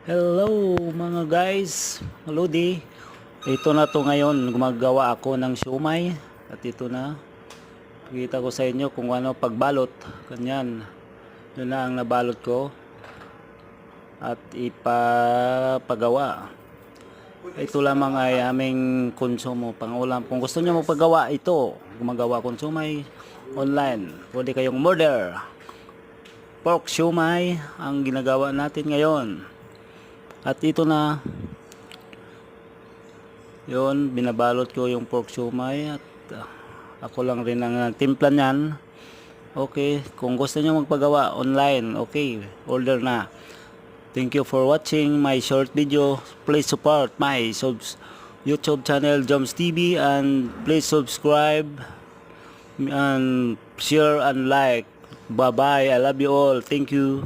Hello mga guys, Lodi. Ito na to ngayon, gumagawa ako ng siumay. At ito na, pakita ko sa inyo kung ano pagbalot. Ganyan, yun na ang nabalot ko. At ipapagawa. Ito lamang ay aming konsumo, pangulam. Kung gusto nyo magpagawa ito, gumagawa konsumay online. Pwede kayong order. Pork siumay ang ginagawa natin ngayon. At ito na, yun, binabalot ko yung pork siumay at ako lang rin ang timpla niyan. Okay, kung gusto niyo magpagawa online, okay, order na. Thank you for watching my short video. Please support my YouTube channel Joms TV and please subscribe and share and like. Bye bye, I love you all. Thank you.